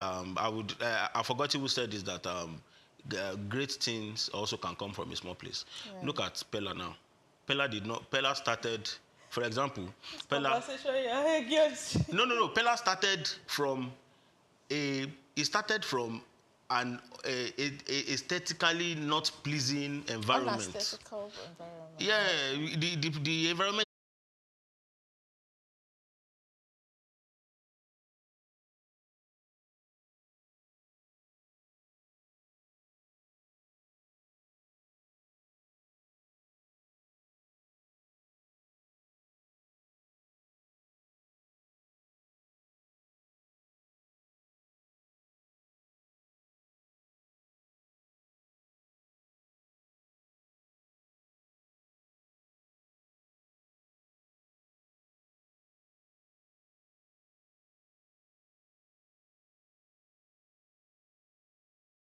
I forgot who said this, that great things also can come from a small place. Right. Look at Pella now. Pella started, for example, Pella. Yes. No. Pella started from it started from an aesthetically not pleasing environment. Unaesthetical environment. Yeah, the environment.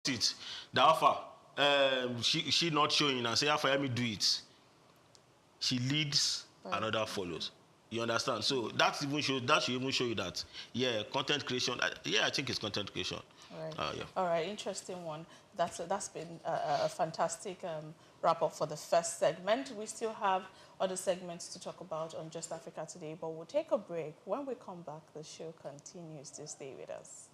It the alpha she not showing and say alpha let me do it, she leads, Right. another follows. You understand? So that should even show you that, yeah, content creation, yeah, I think it's content creation. Right. Yeah. All right. Interesting one. That's been a fantastic wrap up for the first segment. We still have other segments to talk about on Just Africa Today, but we'll take a break. When we come back, the show continues. To stay with us.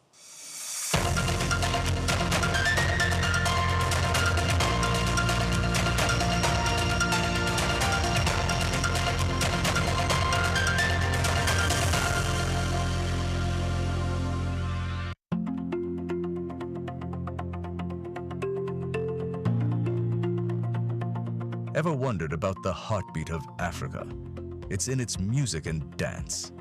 Ever wondered about the heartbeat of Africa? It's in its music and dance.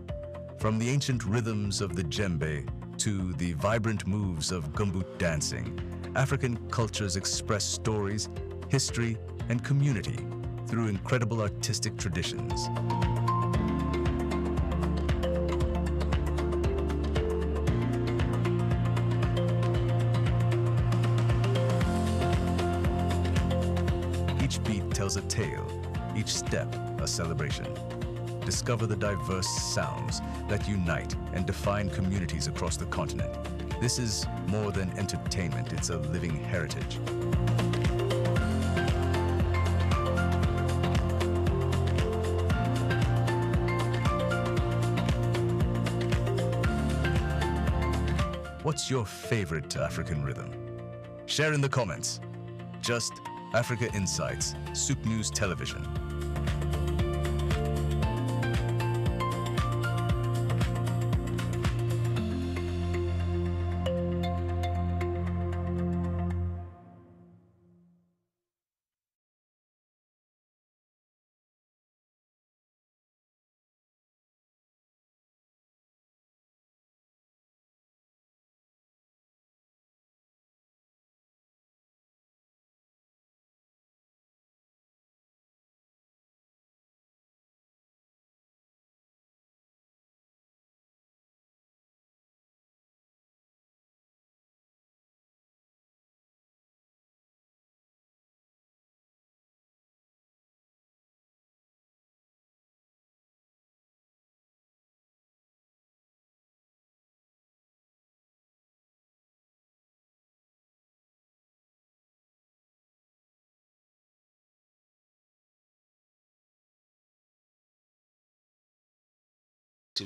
From the ancient rhythms of the djembe to the vibrant moves of gumboot dancing, African cultures express stories, history, and community through incredible artistic traditions. Each beat tells a tale, each step a celebration. Discover the diverse sounds that unite and define communities across the continent. This is more than entertainment, it's a living heritage. What's your favorite African rhythm? Share in the comments. Just Africa Insights, SOUQ News Television.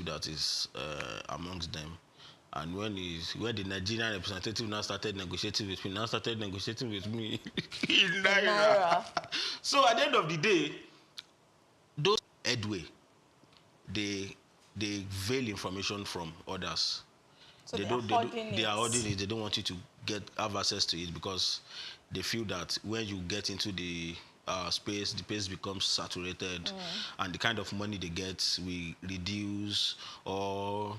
That is amongst them. And when the Nigerian representative now started negotiating with me in Naira. So at the end of the day, those headway, they veil information from others. So They are holding it. They don't want you to have access to it because they feel that when you get into the space, the space becomes saturated, and the kind of money they get will reduce, or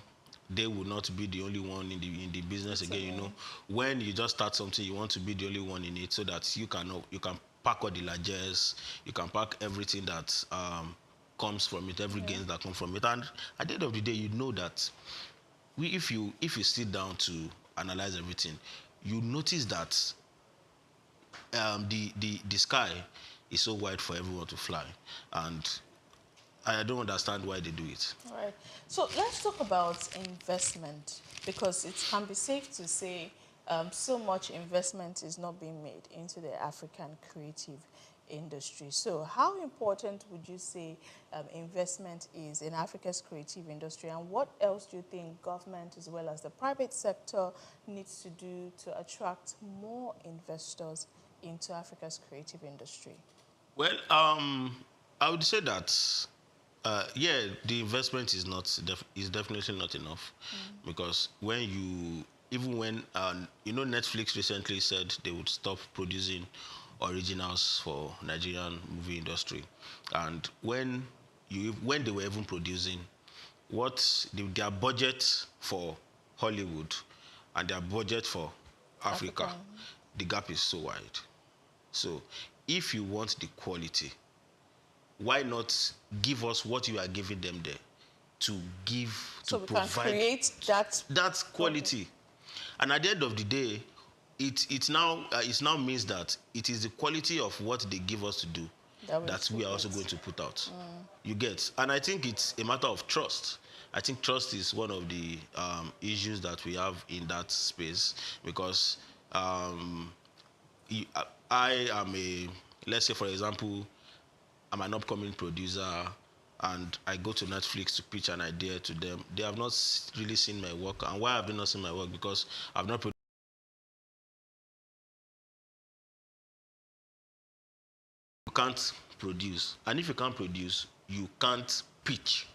they will not be the only one in the business again. You know, when you just start something, you want to be the only one in it, so that you can pack all the largesse, you can pack everything that comes from it, every gains that come from it, and at the end of the day, you know that if you sit down to analyze everything, you notice that the sky is so wide for everyone to fly, and I don't understand why they do it. All right. So let's talk about investment, because it can be safe to say so much investment is not being made into the African creative industry. So how important would you say investment is in Africa's creative industry, and what else do you think government as well as the private sector needs to do to attract more investors into Africa's creative industry? Well, I would say that, yeah, the investment is not is definitely not enough, because when you even when Netflix recently said they would stop producing originals for Nigerian movie industry, and when they were even producing, their budget for Hollywood and their budget for Africa, African. the gap is so wide. So if you want the quality, why not give us what you are giving them there to So we can provide create that quality? And at the end of the day, it now means that it is the quality of what they give us to do that we are also going to put out. You get? And I think it's a matter of trust. I think trust is one of the issues that we have in that space, because I am let's say, for example, I'm an upcoming producer and I go to Netflix to pitch an idea to them. They have not really seen my work. And why have they not seen my work? Because I've not produced. You can't produce. And if you can't produce, you can't pitch.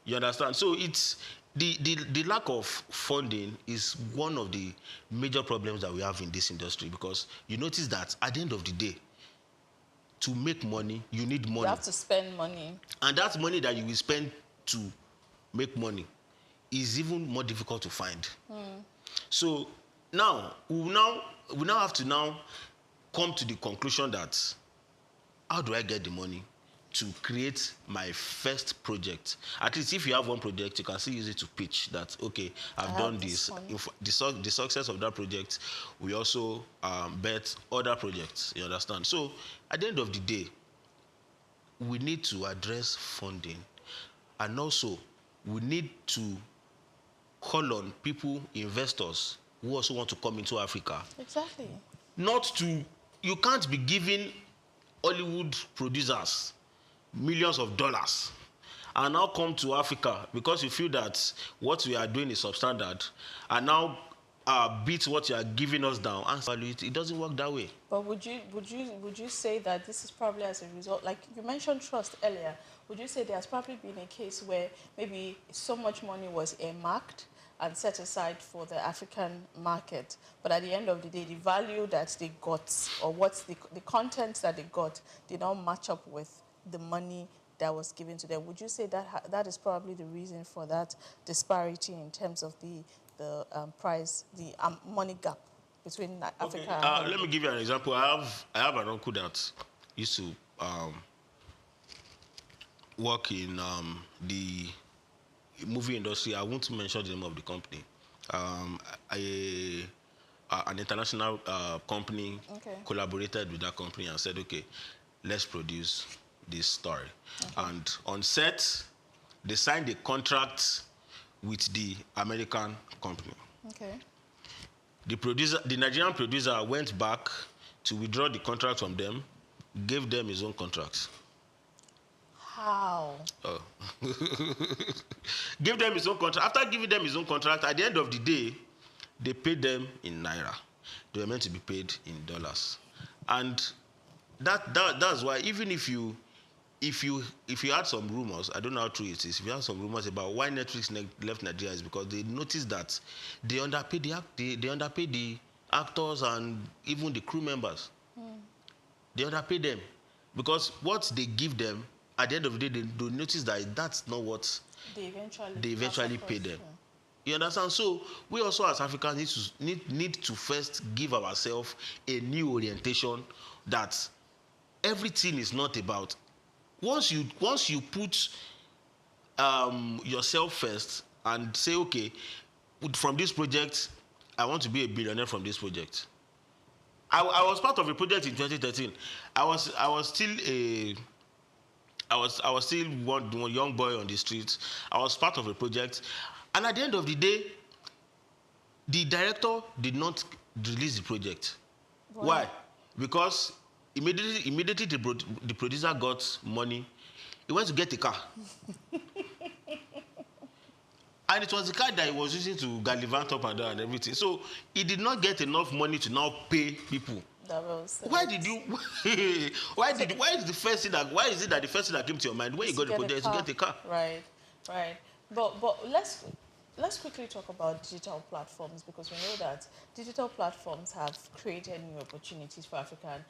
You understand? So it's the lack of funding is one of the major problems that we have in this industry, because you notice that at the end of the day, to make money, you need money. You have to spend money. And that money that you will spend to make money is even more difficult to find. So now we now have to now come to the conclusion that, how do I get the money to create my first project? At least if you have one project, you can still use it to pitch that, okay, I've done this. The success of that project, we also bet other projects, you understand? So at the end of the day, we need to address funding, and also we need to call on people, investors, who also want to come into Africa. Exactly. You can't be giving Hollywood producers millions of dollars and now come to Africa because you feel that what we are doing is substandard, and now beat what you are giving us down and value it. It doesn't work that way. But would you say that this is probably as a result, like you mentioned trust earlier, would you say there's probably been a case where maybe so much money was earmarked and set aside for the African market, but at the end of the day, the value that they got, or what's the content that they got, did not match up with the money that was given to them? Would you say that that is probably the reason for that disparity in terms of the price, the money gap between Africa and let me give you an example. I have an uncle that used to work in the movie industry. I won't mention the name of the company. An international company collaborated with that company and said, okay, let's produce this story. And on set, they signed a contract with the American company. The Nigerian producer went back to withdraw the contract from them, gave them his own contract. How? Gave them his own contract. After giving them his own contract, at the end of the day, they paid them in naira. They were meant to be paid in dollars. And that's why, even if you had some rumors, I don't know how true it is, if you had some rumors about why Netflix left Nigeria, is because they noticed that they underpaid the actors and even the crew members. They underpaid them because what they give them, at the end of the day, they notice that that's not what they eventually pay them. You understand? So we also as Africans need to first give ourselves a new orientation that everything is not about. Once you put yourself first and say, okay, from this project, I want to be a billionaire from this project. I was part of a project in 2013. I was still I was still one young boy on the streets. I was part of a project, and at the end of the day, the director did not release the project. Why? Because immediately the producer got money, he went to get a car. And it was the car that he was using to gallivant up and down and everything. So he did not get enough money to now pay people. That was Why did you? Why is the first thing that? Why is it that the first thing that came to your mind when you got the project is to get a car? Right, right. But let's quickly talk about digital platforms, because we know that digital platforms have created new opportunities for African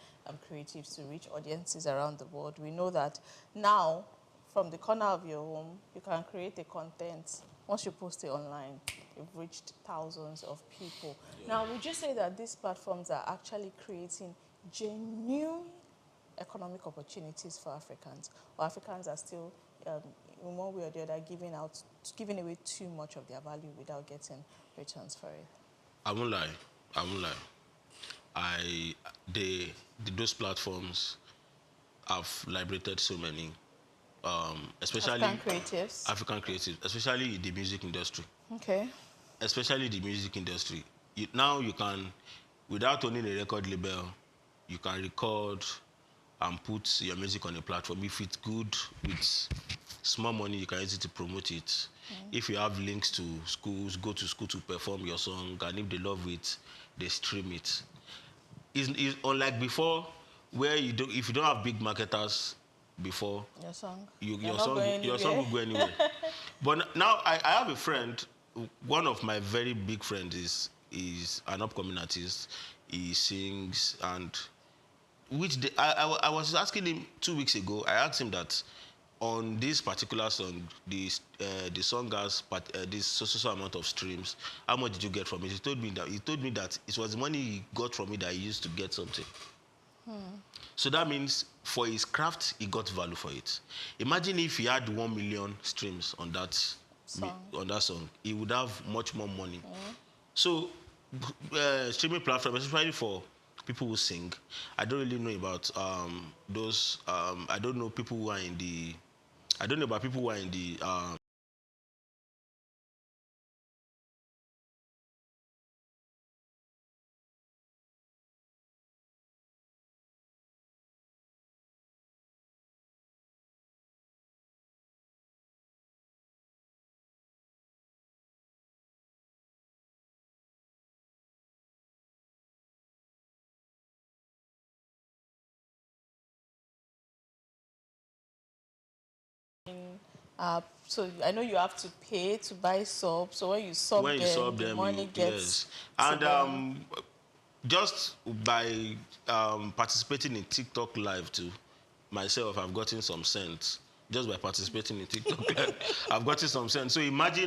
creatives to reach audiences around the world. We know that now, from the corner of your home, you can create a content. Once you post it online, you've reached thousands of people. Yeah. Now, would you say that these platforms are actually creating genuine economic opportunities for Africans, or Africans are still, in one way or the other, giving away too much of their value without getting returns for it? I won't lie. Those platforms have liberated so many, especially African creatives, especially the music industry. Okay. Especially the music industry. Now you can, without owning a record label, you can record and put your music on a platform. If it's good, with small money, you can use it to promote it. If you have links to schools, go to school to perform your song, and if they love it, they stream it. It's unlike before, where if you don't have big marketers before, your song will go anywhere. But now I have a friend. One of my very big friends is an upcoming artist. He sings, and I was asking him 2 weeks ago. I asked him that on this particular song, the song has this so amount of streams. How much did you get from it? He told me that it was the money he got from it that he used to get something. So that means for his craft, he got value for it. Imagine if he had 1 million streams on that song, he would have much more money. So streaming platforms, especially for people who sing, I don't really know about those. I don't know people who are in the. I don't know about people who are in the. So I know you have to pay to buy sub. So when you sub them, the money gets. Yes. And just by participating in TikTok Live too, myself, I've gotten some cents. Just by participating in TikTok Live, I've gotten some cents. So imagine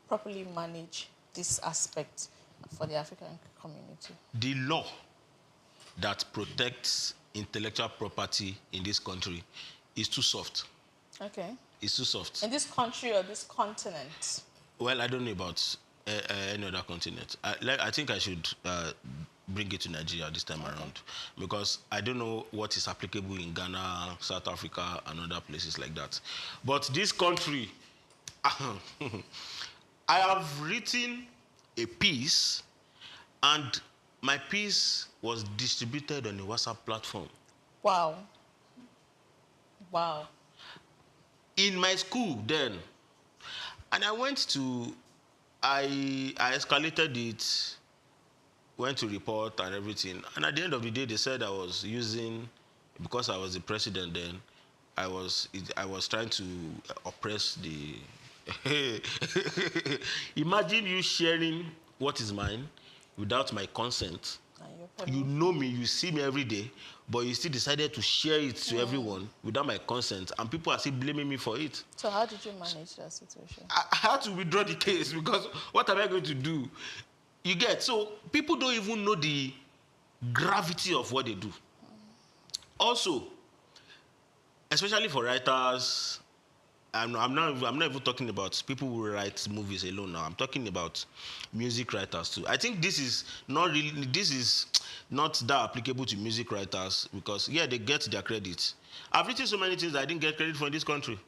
properly manage this aspect for the African community. The law that protects intellectual property in this country is too soft. Okay. It's too soft. In this country or this continent? Well, I don't know about any other continent. I think I should bring it to Nigeria this time around, because I don't know what is applicable in Ghana, South Africa, and other places like that. But this country, I have written a piece, and my piece was distributed on a WhatsApp platform. Wow. Wow. In my school then. And I escalated it, went to report and everything. And at the end of the day, they said I was using, because I was the president then, I was trying to oppress the... Imagine you sharing what is mine without my consent. You know me, you see me every day, but you still decided to share it to everyone without my consent, and people are still blaming me for it. So how did you manage that situation? I had to withdraw the case, because what am I going to do? You get, so people don't even know the gravity of what they do. Also, especially for writers, I'm not even talking about people who write movies alone now. I'm talking about music writers too. I think this is not that applicable to music writers because yeah, they get their credit. I've written so many things that I didn't get credit for in this country.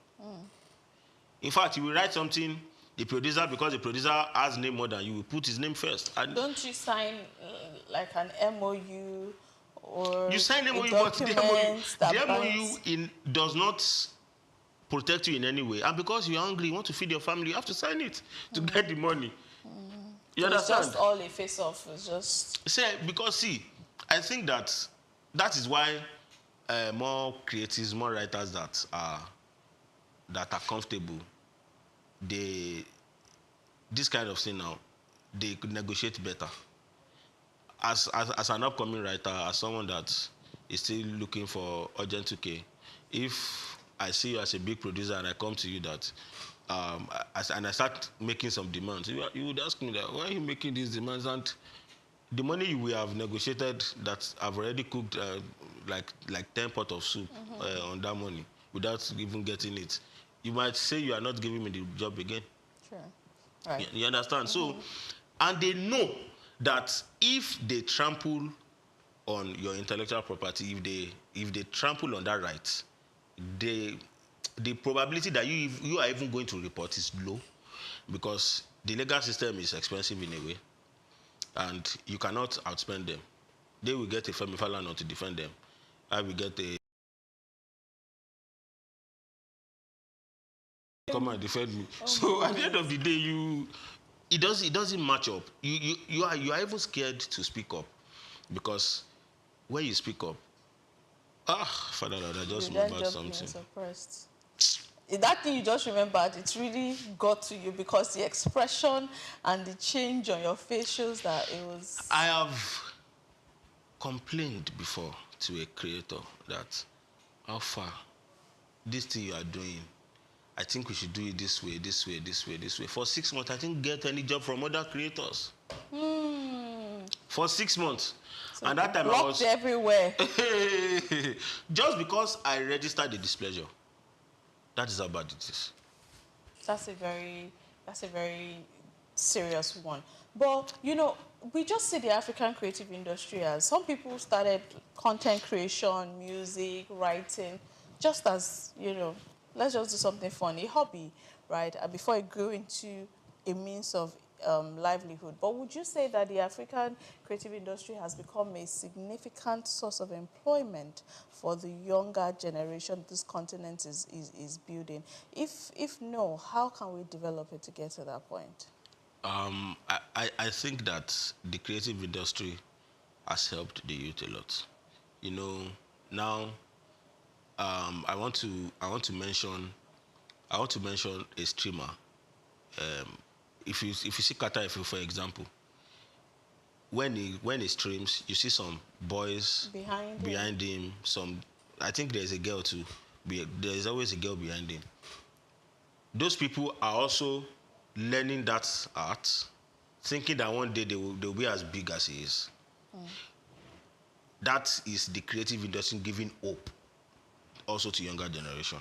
In fact, you will write something, the producer, because the producer has name more than you, will put his name first. And don't you sign like an MOU or you sign a MOU, but the MOU binds... does not protect you in any way. And because you're hungry, you want to feed your family, you have to sign it to get the money. You so understand? It's just all a face-off. It's just... Because see, I think that is why more creatives, more writers that are comfortable, this kind of thing now, they could negotiate better. As an upcoming writer, as someone that is still looking for urgent 2K, if I see you as a big producer and I come to you that, and I start making some demands, you would ask me that, why are you making these demands? And the money we have negotiated that I've already cooked like 10 pots of soup on that money without even getting it, you might say you are not giving me the job again. Sure. Right. You understand? So, and they know that if they trample on your intellectual property, if they trample on that right, the probability that you are even going to report is low, because the legal system is expensive in a way, and you cannot outspend them. They will get a Femi Falana to defend them. I will get a come and defend me. So at the end of the day, it doesn't match up. You are even scared to speak up, because when you speak up, Father Lord, I just remembered something. That thing you just remembered, it really got to you because the expression and the change on your face shows that it was... I have complained before to a creator that, how far, this thing you are doing, I think we should do it this way, this way, this way, this way. For 6 months, I didn't get any job from other creators. For 6 months. So and that time I was everywhere. Just because I registered the displeasure. That is how bad it is. That's a very serious one. But you know, we just see the African creative industry as some people started content creation, music, writing, just as, you know, let's just do something fun, a hobby, right? Before it grew into a means of livelihood. But would you say that the African creative industry has become a significant source of employment for the younger generation this continent is building? If no, how can we develop it to get to that point? I think that the creative industry has helped the youth a lot. You know, now I want to mention a streamer. If you see Kata Efe, for example, when he streams, you see some boys behind him. Some, I think there's a girl too. There's always a girl behind him. Those people are also learning that art, thinking that one day they'll be as big as he is. That is the creative industry giving hope also to younger generation.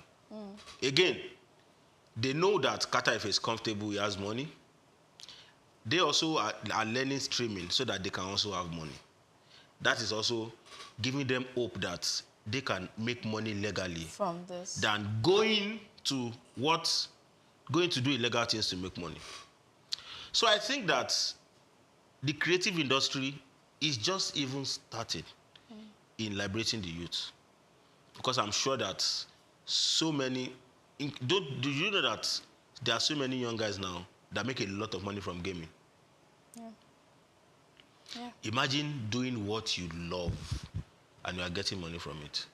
Again, they know that Kata Efe is comfortable, he has money. They also are learning streaming so that they can also have money. That is also giving them hope that they can make money legally from this than going to do illegal things to make money. So I think that the creative industry is just even started in liberating the youth. Because I'm sure that so many, do you know that there are so many young guys now that make a lot of money from gaming? Yeah. Imagine doing what you love and you are getting money from it.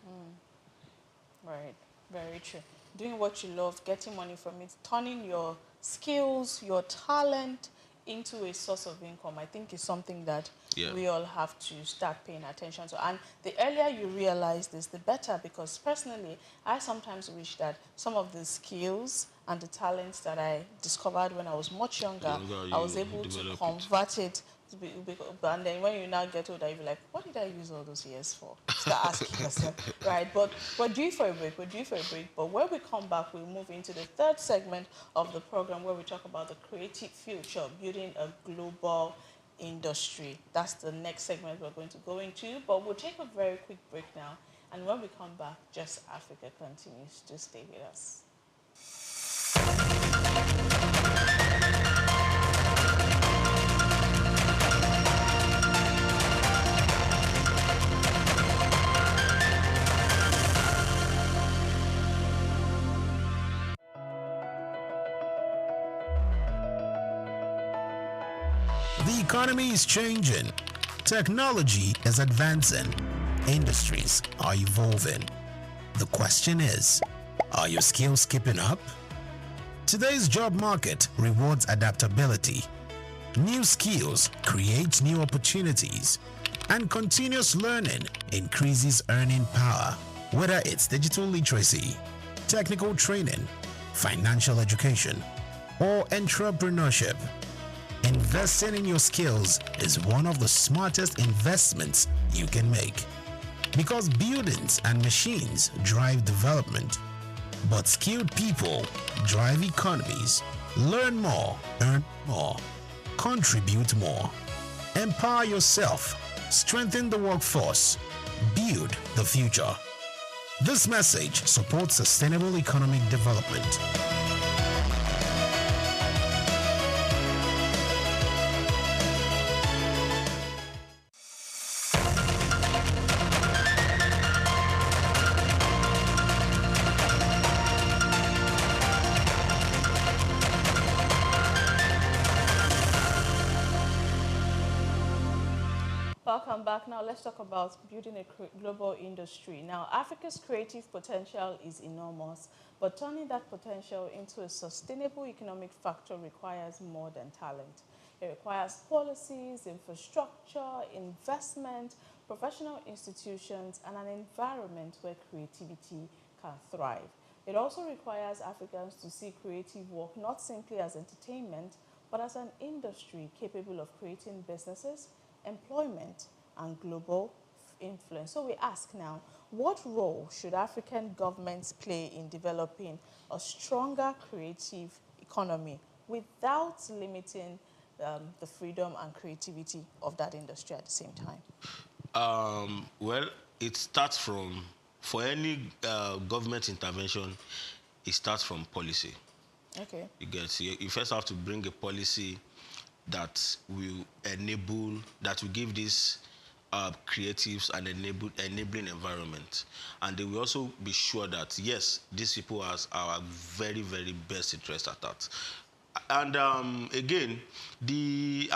Right, very true. Doing what you love, getting money from it, turning your skills, your talent into a source of income, I think is something that we all have to start paying attention to. And the earlier you realize this, the better, because personally, I sometimes wish that some of the skills and the talents that I discovered when I was much younger, I was able to convert it And then when you now get older, you'll be like, what did I use all those years for? Start asking yourself, right? But we're due for a break. We're due for a break. But when we come back, we'll move into the third segment of the program where we talk about the creative future, building a global industry. That's the next segment we're going to go into. But we'll take a very quick break now. And when we come back, Just Africa continues. Just stay with us. The economy is changing. Technology is advancing. Industries are evolving. The question is, are your skills keeping up? Today's job market rewards adaptability. New skills create new opportunities, and continuous learning increases earning power. Whether it's digital literacy, technical training, financial education, or entrepreneurship, investing in your skills is one of the smartest investments you can make. Because buildings and machines drive development, but skilled people drive economies. Learn more, earn more, contribute more. Empower yourself, strengthen the workforce, build the future. This message supports sustainable economic development. Welcome back. Now let's talk about building a global industry. Now, Africa's creative potential is enormous, but turning that potential into a sustainable economic factor requires more than talent. It requires policies, infrastructure, investment, professional institutions, and an environment where creativity can thrive. It also requires Africans to see creative work not simply as entertainment, but as an industry capable of creating businesses, employment, and global influence. So we ask now, what role should African governments play in developing a stronger creative economy without limiting the freedom and creativity of that industry at the same time? Well, it starts from, for any government intervention, it starts from policy. Okay. You first have to bring a policy that will enable, that will give these creatives an enabling environment. And they will also be sure that, yes, these people are our very, very best interest at that. And again, then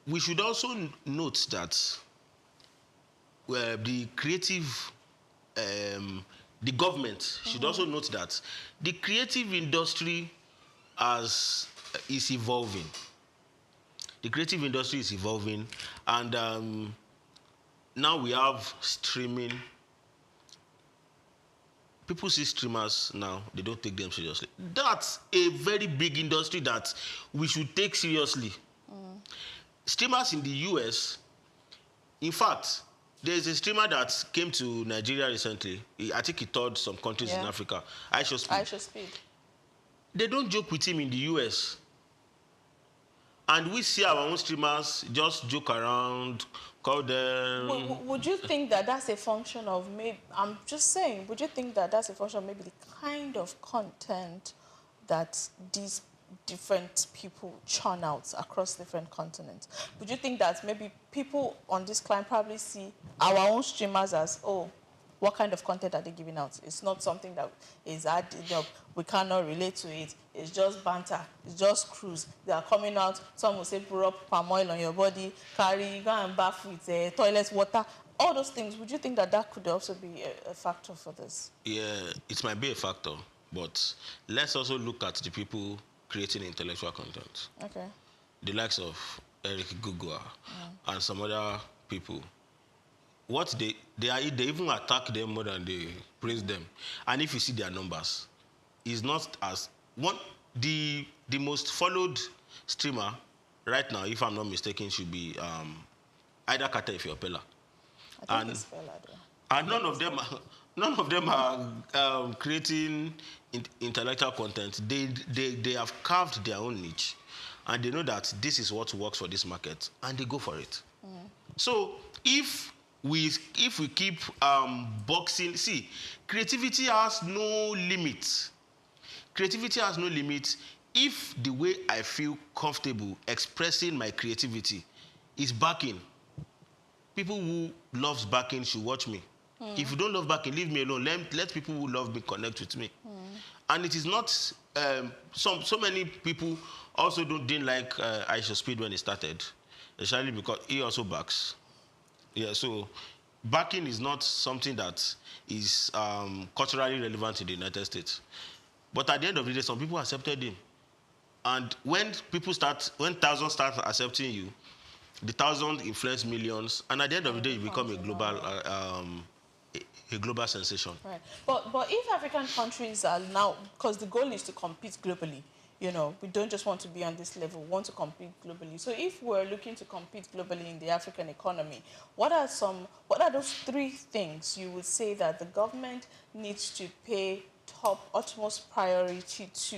we should also note that the creative, the government should also note that the creative industry is evolving. The creative industry is evolving, and now we have streaming. People see streamers now, they don't take them seriously. That's a very big industry that we should take seriously. Streamers in the US, in fact, there's a streamer that came to Nigeria recently. I think he toured some countries in Africa. Speed. They don't joke with him in the US. And we see our own streamers just joke around, call them. Would you think that that's a function of maybe, I'm just saying, would you think that that's a function of maybe the kind of content that these different people churn out across different continents? Would you think that maybe people on this client probably see our own streamers as, oh, what kind of content are they giving out? It's not something that is added up. We cannot relate to it. It's just banter. It's just cruise. They are coming out. Some will say, pour up palm oil on your body, go and bath with toilet water. All those things. Would you think that that could also be a factor for this? Yeah, it might be a factor. But let's also look at the people creating intellectual content. Okay. The likes of Eric Gugua and some other people. What they even attack them more than they praise them. And if you see their numbers, it's not as one the most followed streamer right now, if I'm not mistaken, should be either Kata if you're Pella. I think it's Fela, though. And none of them are creating intellectual content. They have carved their own niche, and they know that this is what works for this market, and they go for it. So if we keep boxing, see, creativity has no limit. Creativity has no limit. If the way I feel comfortable expressing my creativity is backing, people who loves backing should watch me. If you don't love backing, leave me alone. Let people who love me connect with me. And it is not, so many people also didn't like Aisha Speed when it started, especially because he also backs. Yeah, so backing is not something that is culturally relevant in the United States. But at the end of the day, some people accepted him. And when thousands start accepting you, the thousand influence millions, and at the end of the day, you become a global sensation. Right. But if African countries are now, because the goal is to compete globally, you know, we don't just want to be on this level, we want to compete globally. So if we're looking to compete globally in the African economy, what are those three things you would say that the government needs to pay utmost priority to